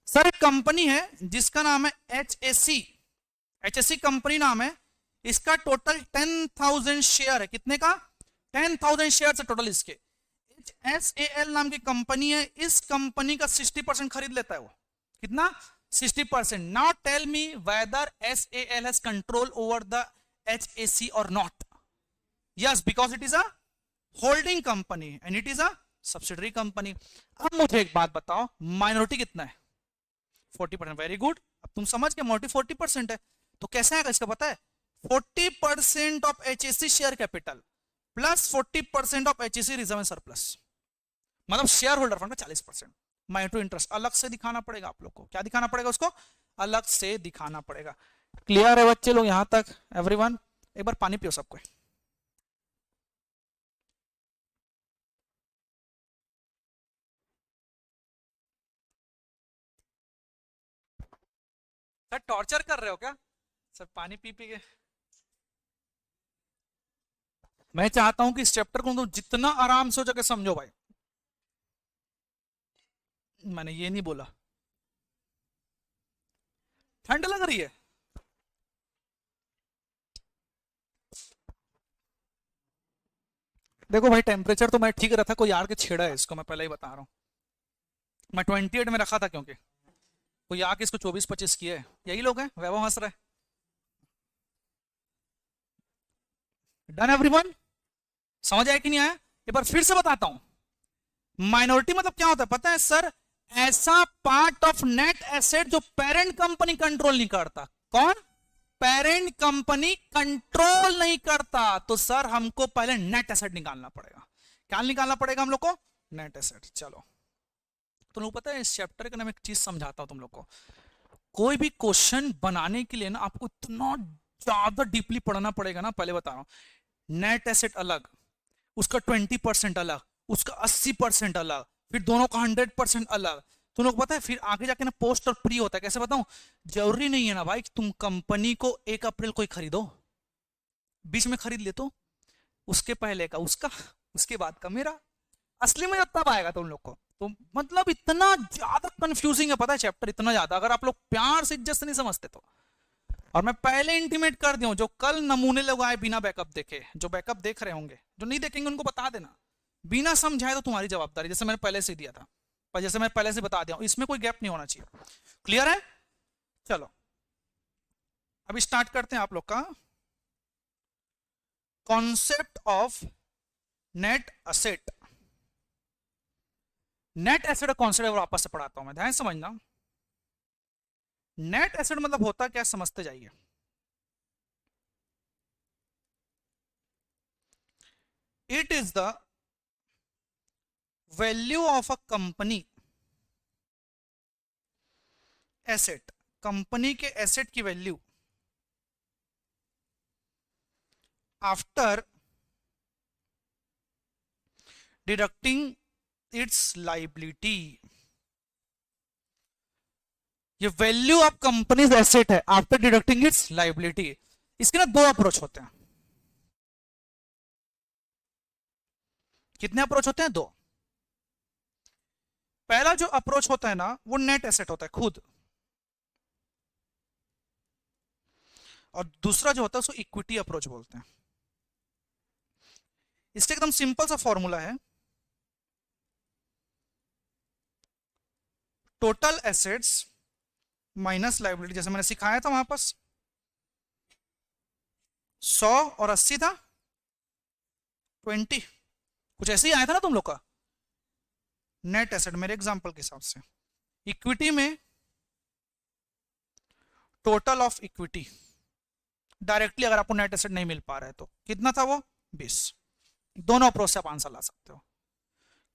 Sir एक company है जिसका नाम है HAC, HAC कंपनी नाम है, इसका टोटल 10,000 शेयर है। कितने का? 10,000 शेयर है टोटल इसके। HSAL नाम की कंपनी है, इस कंपनी का 60% खरीद लेता है वो। कितना? 60%। Now tell me whether SAL has control over the HAC और not. Yes, because it is a holding company and it is a subsidiary company. अब मुझे एक बात बताओ, माइनॉरिटी कितना है? 40%। वेरी गुड, अब तुम समझ गए माइनॉरिटी 40% है। तो कैसे आएगा इसका पता है? 40% of HAC share capital plus 40% of HAC reserve and surplus, मतलब शेयर होल्डर फंड का 40%। माइनॉरिटी इंटरेस्ट अलग से दिखाना पड़ेगा आप लोग को। क्या दिखाना पड़ेगा उसको? अलग से दिखाना पड़ेगा। क्लियर है बच्चे लोग यहां तक? एवरीवन एक बार पानी पियो सबको। सर टॉर्चर कर रहे हो क्या? सर पानी पी पी के मैं चाहता हूं कि इस चैप्टर को तुम जितना आराम से हो जाके समझो भाई। मैंने ये नहीं बोला। ठंड लग रही है? देखो भाई टेम्परेचर तो मैं ठीक रहा था, कोई यार के छेड़ा है इसको, मैं पहले ही बता रहा हूँ। मैं 28 में रखा था क्योंकि कोई आके इसको 24-25 किया है। यही लोग हैं, वैभव हंस रहा है। Done everyone? समझ आया कि नहीं आया? एक बार फिर से बताता हूं। माइनॉरिटी मतलब क्या होता है पता है सर? ऐसा पार्ट ऑफ नेट एसेट जो पेरेंट कंपनी कंट्रोल नहीं करता। कौन? पेरेंट कंपनी कंट्रोल नहीं करता। तो सर हमको पहले नेट एसेट निकालना पड़ेगा। क्या निकालना पड़ेगा हम लोग को? Net asset. चलो, तुम लोग पता है इस चैप्टर के नाम एक चीज समझाता हूं तुम लोग को। कोई भी क्वेश्चन बनाने के लिए ना आपको इतना ज्यादा डीपली पढ़ना पड़ेगा ना, पहले बता रहा हूं। नेट एसेट अलग, उसका 20% अलग, उसका 80% अलग, फिर दोनों का 100% अलग। तुम लोग पता है फिर आगे जाके ना पोस्ट और प्री होता है। कैसे बताऊं? जरूरी नहीं है ना भाई कि तुम कंपनी को 1 अप्रैल को ही खरीदो, बीच में खरीद ले तो उसके पहले का उसका, उसके बाद का मेरा। असली में तब आएगा तुम लोग को। तो मतलब इतना ज्यादा कंफ्यूजिंग है पता है चैप्टर, इतना ज्यादा अगर आप लोग प्यार से इज्जत से नहीं समझते तो। और मैं पहले इंटीमेट कर दिया हूं, जो कल नमूने लोग आए बिना बैकअप देखे, जो बैकअप देख रहे होंगे, जो नहीं देखेंगे उनको बता देना। बिना समझाए तो तुम्हारी जवाबदारी, जैसे मैंने पहले से दिया था, पर जैसे मैं पहले से बता दिया हूं, इसमें कोई गैप नहीं होना चाहिए। क्लियर है? चलो अभी स्टार्ट करते हैं आप लोग का concept of net asset. Net asset concept वापस से पढ़ाता हूं मैं, ध्यान समझना। नेट एसेट मतलब होता क्या, समझते जाइए। It is the value of a company asset, company के एसेट की value after deducting it's liability. ये वैल्यू ऑफ कंपनीज एसेट है आफ्टर डिडक्टिंग इट्स लाइबिलिटी। इसके ना दो अप्रोच होते हैं। कितने अप्रोच होते हैं? दो। पहला जो अप्रोच होता है ना वो नेट एसेट होता है खुद, और दूसरा जो होता है उसको इक्विटी अप्रोच बोलते हैं। इसका एकदम सिंपल सा फॉर्मूला है, टोटल एसेट्स माइनस लाइबिलिटी। जैसे मैंने सिखाया था वहां पर 100 और 80 था 20, कुछ ऐसे ही आया था ना तुम लोग का। नेट एसेट मेरे एग्जांपल के हिसाब से, इक्विटी में टोटल ऑफ इक्विटी डायरेक्टली अगर आपको नेट एसेट नहीं मिल पा रहा है तो कितना था वो? 20। दोनों अप्रोच से आप आंसर ला सकते हो,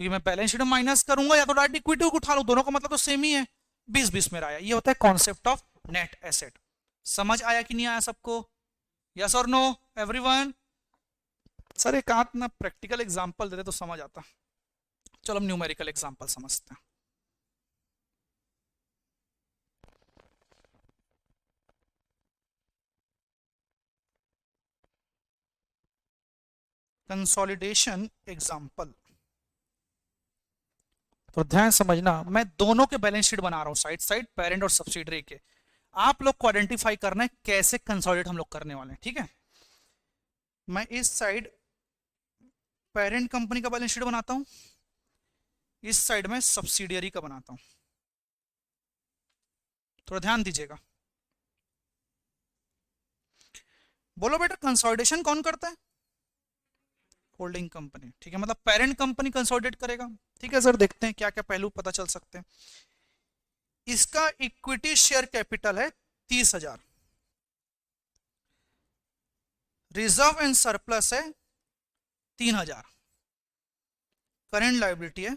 क्योंकि मैं बैलेंस शीट में माइनस करूंगा या तो डायरेक्ट इक्विटी को उठा लूं, दोनों का मतलब तो सेम ही है। 20-20 मेरा आया। ये होता है कॉन्सेप्ट ऑफ नेट एसेट। समझ आया कि नहीं आया सबको? यस और नो एवरीवन? सर एक आध ना प्रैक्टिकल एग्जांपल देते तो समझ आता। चलो हम न्यूमेरिकल एग्जांपल समझते हैं। Consolidation example. तो ध्यान समझना, मैं दोनों के बैलेंस शीट बना रहा हूं, साइड साइड, पेरेंट और सब्सिडरी के। आप लोग को आइडेंटिफाई करना है कैसे कंसोलिडेट हम लोग करने वाले हैं, ठीक है। मैं इस साइड पेरेंट कंपनी का बैलेंस शीट बनाता हूं, इस साइड में सब्सिडियरी का बनाता हूं। थोड़ा ध्यान दीजिएगा। बोलो बेटा, कंसोलिडेशन कौन करता है? होल्डिंग कंपनी, ठीक है। मतलब पेरेंट कंपनी कंसोलिडेट करेगा, ठीक है सर। देखते हैं क्या क्या पहलू पता चल सकते हैं। इसका इक्विटी शेयर कैपिटल है 30,000, रिजर्व एंड सरप्लस है 3,000, करेंट लायबिलिटी है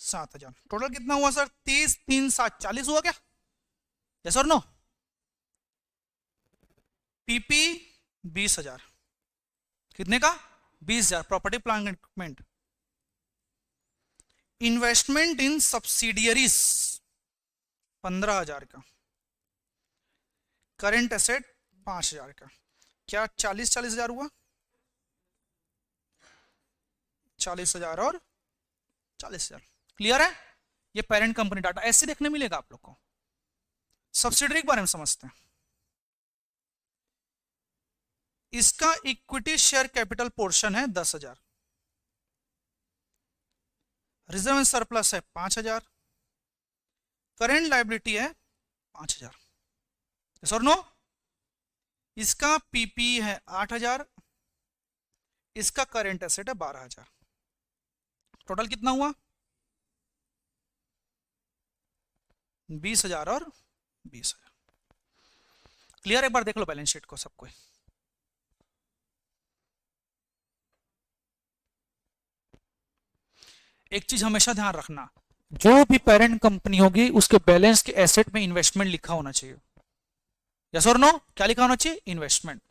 7,000। टोटल कितना हुआ सर? 30, 3, 7, 40 हुआ क्या? यस और नो? पीपी 20,000, कितने का? 20,000, प्रॉपर्टी प्लांट इक्विपमेंट। इन्वेस्टमेंट इन सब्सिडियरीज 15,000 का, करेंट एसेट 5,000 का। क्या 40,000 हुआ? 40,000 और 40,000। क्लियर है? ये पेरेंट कंपनी डाटा ऐसे देखने मिलेगा आप लोग को। सब्सिडरी के बारे में समझते हैं। इसका इक्विटी शेयर कैपिटल पोर्शन है 10,000, रिजर्व एंड सरप्लस है 5,000, करेंट लायबिलिटी है 5,000। यस और नो? इसका पीपी है 8,000, इसका करेंट एसेट है 12,000। टोटल कितना हुआ? 20,000 और 20,000। क्लियर? एक बार देख लो बैलेंस शीट को सबको। एक चीज हमेशा ध्यान रखना, जो भी पेरेंट कंपनी होगी उसके बैलेंस के एसेट में इन्वेस्टमेंट लिखा होना चाहिए। यस और नो? क्या लिखा होना चाहिए? इन्वेस्टमेंट।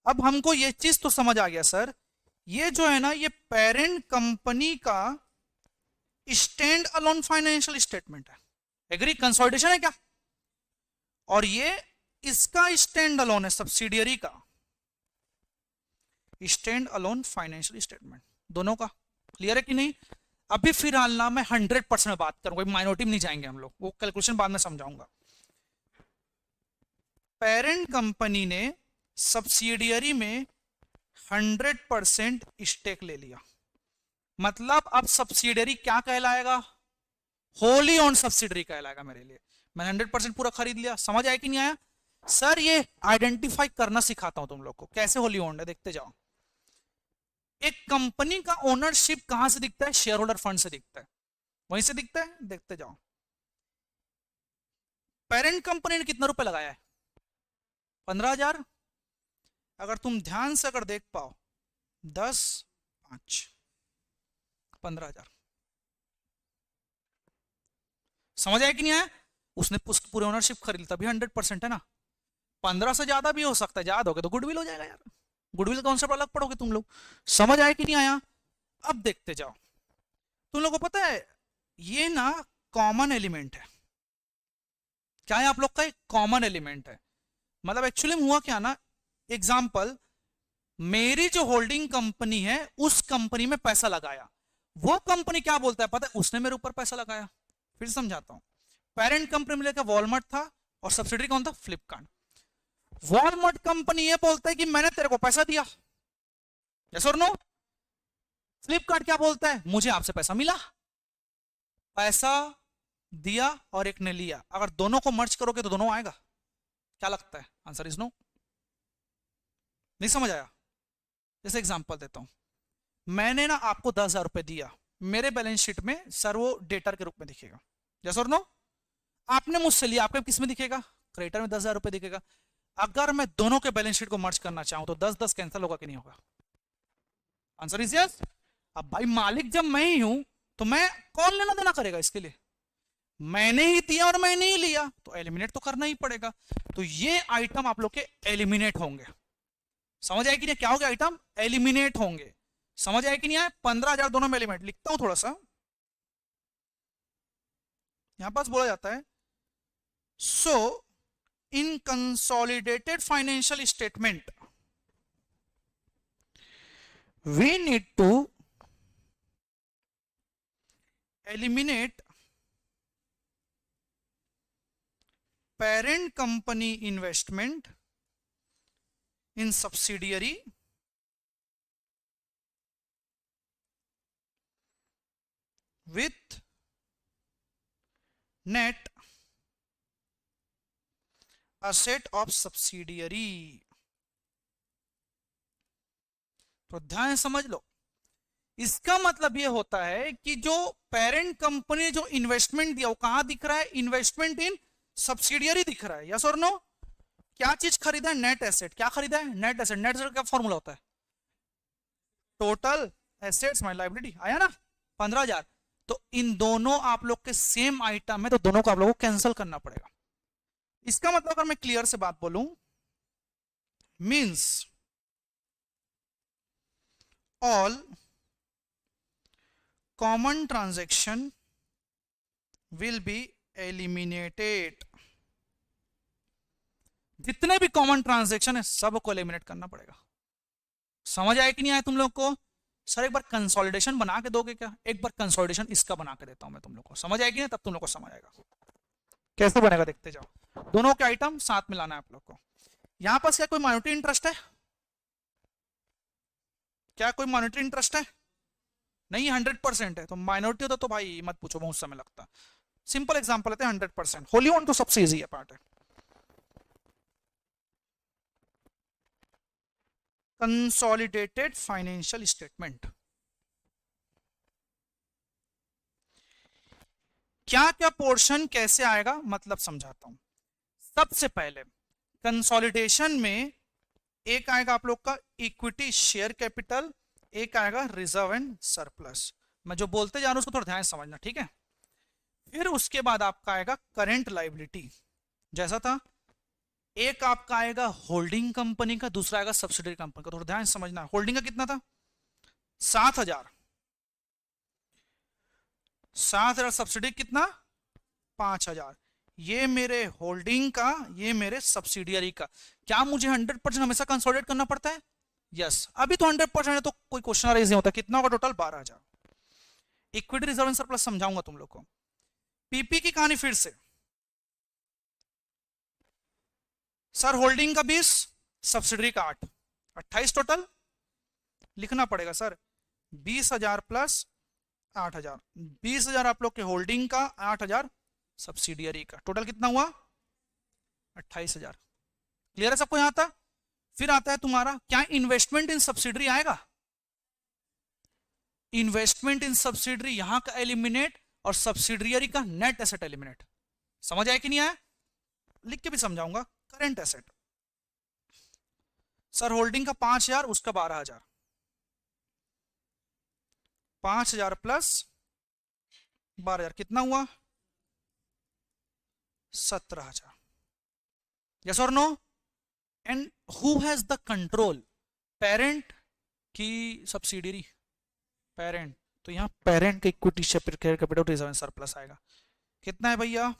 अब हमको ये चीज तो समझ आ गया सर, ये जो है ना, ये पेरेंट कंपनी का स्टैंड अलोन फाइनेंशियल स्टेटमेंट है। एग्री? कंसोलिडेशन है क्या? और ये इसका स्टैंड अलोन है, सब्सिडियरी का स्टैंड अलोन फाइनेंशियल स्टेटमेंट, दोनों का। क्लियर है कि नहीं? अभी फिलहाल ना मैं 100% में बात करूंगा, माइनॉरिटी में नहीं जाएंगे हम लोग, वो कैलकुलेशन बाद में समझाऊंगा। पेरेंट कंपनी ने सब्सिडियरी में 100% स्टेक ले लिया, मतलब अब सब्सिडियरी क्या कहलाएगा? होली ओन सब्सिडियरी कहलाएगा मेरे लिए। मैंने 100% पूरा खरीद लिया। समझ आया कि नहीं आया? सर ये आइडेंटिफाई करना सिखाता हूं तुम लोग को, कैसे होली ओन्ड है, देखते जाओ। एक कंपनी का ओनरशिप कहां से दिखता है? शेयर होल्डर फंड से दिखता है, वहीं से दिखता है, देखते जाओ। पेरेंट कंपनी ने कितना रुपए लगाया है? 15,000। अगर तुम ध्यान से अगर देख पाओ, 10, 5, 15,000। समझ आया कि नहीं आया? उसने पूरे ओनरशिप खरीद, तभी 100% है ना। 15 से ज्यादा भी हो सकता है, ज्यादा हो गया तो गुडविल हो जाएगा यार। गुडविल कॉन्सेप्ट अलग पढ़ोगे तुम लोग। समझ आया कि नहीं आया? अब देखते जाओ। तुम लोगों को पता है ये ना कॉमन एलिमेंट है। क्या है? आप लोग का एक कॉमन एलिमेंट है। मतलब एक्चुअली में हुआ क्या ना, एग्जाम्पल, मेरी जो होल्डिंग कंपनी है उस कंपनी में पैसा लगाया, वो कंपनी क्या बोलता है पता है? उसने मेरे ऊपर पैसा लगाया। फिर समझाता हूं। पेरेंट कंपनी में लेकर वॉलमार्ट था और सब्सिडरी कौन था? फ्लिपकार्ट। वॉलमार्ट कंपनी ये बोलता है कि मैंने तेरे को पैसा दिया, यस और नो? फ्लिपकार्ट क्या बोलता है? मुझे आपसे पैसा मिला। पैसा दिया और एक ने लिया, अगर दोनों को मर्ज करोगे तो दोनों आएगा? क्या लगता है? Answer is no. नहीं समझ आया? जैसे एग्जांपल देता हूं, मैंने ना आपको 10,000 रुपए दिया, मेरे बैलेंस शीट में सर वो डेटर के रूप में दिखेगा, यस और नो? आपने मुझसे लिया, आपके किस में दिखेगा? क्रेडिटर में 10,000 रुपए दिखेगा। अगर मैं दोनों के बैलेंस शीट को मर्ज करना चाहूं तो 10-10 कैंसिल होगा कि नहीं होगा? Answer is yes. अब भाई मालिक जब मैं ही हूं तो मैं, कौन लेना देना करेगा इसके लिए? मैंने ही दिया और मैंने ही लिया, तो एलिमिनेट तो करना ही पड़ेगा। तो ये आइटम आप लोग के एलिमिनेट होंगे। समझ आए कि नहीं? क्या हो गया? आइटम एलिमिनेट होंगे। समझ आए कि नहीं आए? 15,000 दोनों में एलिमिनेट। लिखता हूं थोड़ा सा, यहां पास बोला जाता है, so in consolidated financial statement we need to eliminate parent company investment in subsidiary with net asset of subsidiary. तो ध्यान समझ लो, इसका मतलब यह होता है कि जो पेरेंट कंपनी ने जो इन्वेस्टमेंट दिया वो कहां दिख रहा है, इन्वेस्टमेंट इन सब्सिडियरी दिख रहा है, यस और नो। क्या चीज खरीदा है, नेट एसेट। क्या खरीदा है, नेट एसेट। नेट एसेट का फॉर्मूला होता है टोटल एसेट्स माइनस लायबिलिटी, आया ना 15,000। तो इन दोनों आप लोग के सेम आइटम है, तो दोनों को आप लोगों को कैंसिल करना पड़ेगा। इसका मतलब अगर मैं क्लियर से बात बोलूं, means all common transaction will be eliminated. जितने भी कॉमन ट्रांजैक्शन है सबको एलिमिनेट करना पड़ेगा। समझ आया कि नहीं आया तुम लोग को? सर एक बार कंसोलिडेशन बना के दोगे क्या? एक बार कंसोलिडेशन इसका बना के देता हूं मैं तुम लोग को, समझ आएगी ना, तब तुम लोग को समझ आएगा कैसे बनेगा। देखते जाओ, दोनों के आइटम साथ में लाना है आप लोग को। यहां पास क्या कोई मॉनिटरी इंटरेस्ट है? क्या कोई मॉनिटरी इंटरेस्ट है? नहीं, 100% है। तो माइनॉरिटी होता तो भाई मत पूछो, बहुत समय लगता। सिंपल एग्जांपल लेते हैं, 100%। होली ऑन तो सबसे इजी है पार्ट है। Consolidated financial statement. क्या क्या पोर्शन कैसे आएगा, मतलब समझाता हूं। सबसे पहले कंसोलिडेशन में एक आएगा आप लोग का इक्विटी शेयर कैपिटल, एक आएगा रिजर्व एंड सरप्लस। मैं जो बोलते जा रहा हूं उसको थोड़ा ध्यान से समझना, ठीक है। फिर उसके बाद आपका आएगा करंट लायबिलिटी, जैसा था। एक आपका आएगा होल्डिंग कंपनी का, दूसरा आएगा सब्सिडरी कंपनी का। थोड़ा ध्यान से समझना। होल्डिंग का कितना था, 7,000। 7,000 सब्सिडी कितना, 5,000। ये मेरे होल्डिंग का, ये मेरे सब्सिडियरी का। क्या मुझे 100% हमेशा कंसोलिडेट करना पड़ता है? यस। अभी तो 100% है तो कोई क्वेश्चन रेज नहीं होता। कितना होगा total, 12,000। Equity reserve and surplus समझाऊंगा तुम लोग को। पीपी की कहानी फिर से, सर होल्डिंग का 20, सब्सिडरी का 8, 28 टोटल। लिखना पड़ेगा सर 20,000 प्लस 8,000। 20,000 आप लोग के होल्डिंग का, 8,000 सब्सिडियरी का। टोटल कितना हुआ, 28,000। क्लियर है सबको यहां तक? फिर आता है तुम्हारा क्या, इन्वेस्टमेंट इन सब्सिडरी आएगा। इन्वेस्टमेंट इन सब्सिडरी यहां का एलिमिनेट, और सब्सिडियरी का नेट एसेट एलिमिनेट। समझ आया कि नहीं आया? लिख के भी समझाऊंगा। करंट एसेट, सर होल्डिंग का 5,000, उसका 12,000। 5,000 प्लस 12,000 कितना हुआ, 17,000। यस और no? And who has the control, parent की सब्सिडियरी? पेरेंट। तो यहां पेरेंट के equity share capital reserve surplus आएगा। कितना है भैया,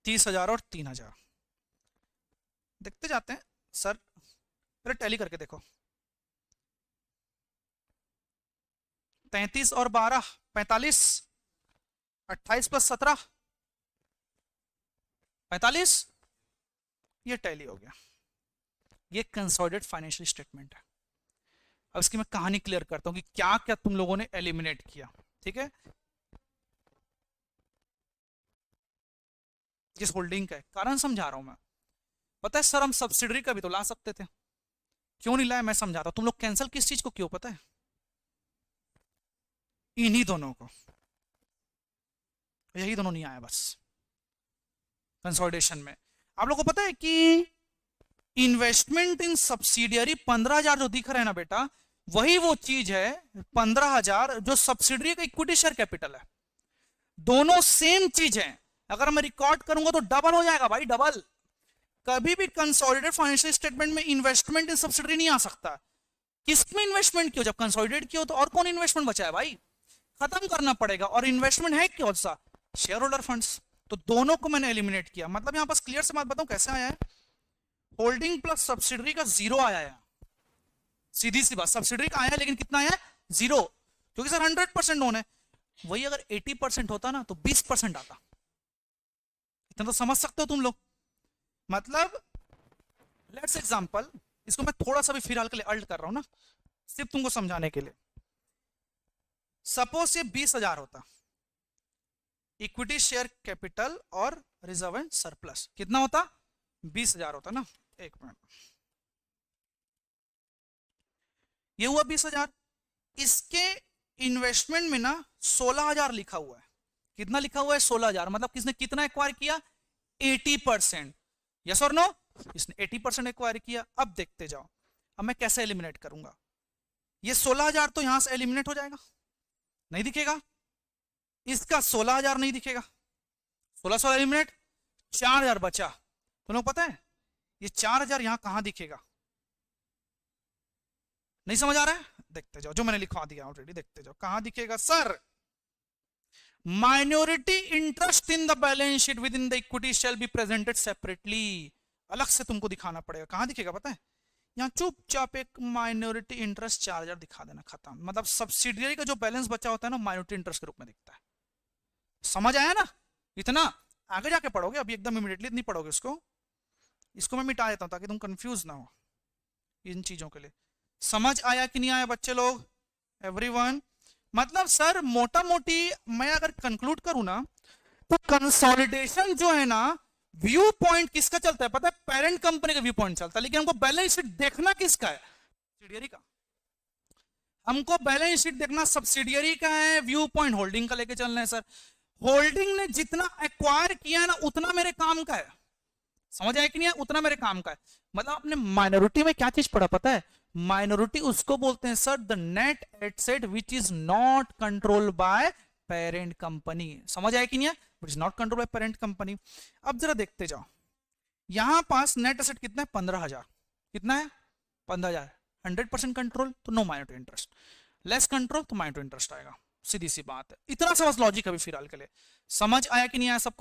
30,000 और 3,000। देखते जाते हैं सर, पहले टैली करके देखो। 33 और 12 45, 28 प्लस 17 45। ये टैली हो गया। ये कंसोलिडेटेड फाइनेंशियल स्टेटमेंट है। अब इसकी मैं कहानी क्लियर करता हूं कि क्या क्या तुम लोगों ने एलिमिनेट किया, ठीक है। जिस होल्डिंग का है, कारण समझा रहा हूं मैं। पता है सर हम सब्सिडरी का भी तो ला सकते थे, क्यों नहीं लाया, मैं समझाता हूं। तुम लोग कैंसिल किस चीज को क्यों, पता है? इन्हीं दोनों को, यही दोनों नहीं आया बस कंसोलिडेशन में। आप लोगों को पता है कि इन्वेस्टमेंट इन सब्सिडियरी 15,000 जो दिख रहा है ना बेटा, वही वो चीज है 15,000 जो सब्सिडियरी का इक्विटी शेयर कैपिटल है। दोनों सेम चीज है। अगर मैं रिकॉर्ड करूंगा तो डबल हो जाएगा भाई, डबल। कभी भी कंसोलिडेटेड फाइनेंशियल स्टेटमेंट में इन्वेस्टमेंट इन सब्सिडियरी नहीं आ सकता। किसमें इन्वेस्टमेंट क्यों, जब कंसोलिडेट किया तो और कौन इन्वेस्टमेंट बचा है भाई, खत्म करना पड़ेगा। और इन्वेस्टमेंट है कौन सा, शेयर होल्डर फंड्स। तो दोनों को मैंने एलिमिनेट किया। मतलब यहां पास क्लियर से बात बताऊं कैसे आया है। होल्डिंग प्लस सब्सिडरी का 0 आया है, सीधी सी बात। सब्सिडरी का आया है लेकिन कितना आया है, 0, क्योंकि सर 100% ओन है। वही अगर 80% होता ना तो 20% आता। इतना तो समझ सकते हो तुम लोग। मतलब लेट्स एग्जांपल, इसको मैं थोड़ा सा भी फिलहाल के लिए अल्ट कर रहा हूं ना, सिर्फ तुमको समझाने के लिए। सपोज ये 20,000 होता इक्विटी शेयर कैपिटल और रिजर्व एंड सरप्लस, कितना होता? 20,000 होता ना। एक मिनट, ये हुआ 20,000। इसके इन्वेस्टमेंट में ना 16,000 लिखा हुआ है। कितना लिखा हुआ है? 16,000। मतलब किसने कितना एक्वायर किया? 80%। यस और नो? इसने 80% एक्वायर किया। अब देखते जाओ, अब मैं कैसे एलिमिनेट करूंगा। ये 16,000 तो यहां से एलिमिनेट हो जाएगा, नहीं दिखेगा। इसका 16,000 नहीं दिखेगा, 1600 एलिमिनेट, 4,000 बचा। तुम लोग पता है ये 4,000 यहां कहां दिखेगा? नहीं समझ आ रहा है? देखते जाओ, जो मैंने लिखवा दिया ऑलरेडी, देखते जाओ कहां दिखेगा sir. Minority interest in the balance sheet with in the equity shall be presented separately. अलग से तुमको दिखाना पड़ेगा। कहां दिखेगा पता है? यहां चुपचाप एक माइनॉरिटी इंटरेस्ट 4,000 दिखा देना, खत्म। मतलब सब्सिडियरी का जो बैलेंस बचा होता है ना, माइनॉरिटी इंटरेस्ट के रूप में दिखता है। समझ आया ना? इतना आगे जाके पढ़ोगे, अभी एकदम इमीडिएटली नहीं पढ़ोगे इसको। इसको मैं मिटा देता हूं ताकि तुम कंफ्यूज ना हो इन चीजों के लिए। समझ आया कि नहीं आया बच्चे लोग? एवरीवन? मतलब सर मोटा मोटी मैं अगर कंक्लूड करूं ना, तो कंसोलिडेशन जो है ना, व्यू पॉइंट किसका चलता है पता है? पेरेंट कंपनी का व्यू पॉइंट चलता है। लेकिन हमको बैलेंस शीट देखना किसका है? सब्सिडियरी का। हमको बैलेंस शीट देखना सब्सिडियरी का है, व्यू पॉइंट होल्डिंग का लेके चलना है सर। होल्डिंग ने जितना एक्वायर किया है ना, उतना मेरे काम का है। समझ आया कि नहीं? उतना मेरे काम का है। मतलब आपने माइनॉरिटी में क्या चीज पढ़ा पता है? माइनॉरिटी उसको बोलते हैं sir the net asset which is not control by parent company. समझ आया कि नहीं? Which is not control by parent company. अब जरा देखते जाओ, यहां पास नेट एसेट कितना है? 15,000। कितना है? 15,000। 100% कंट्रोल तो no minority interest, less control तो माइनॉरिटी इंटरेस्ट आएगा। सीधी सी बात है। इतना सा बस लॉजिक अभी फिलहाल के लिए। समझ आया कि नहीं आया सबको?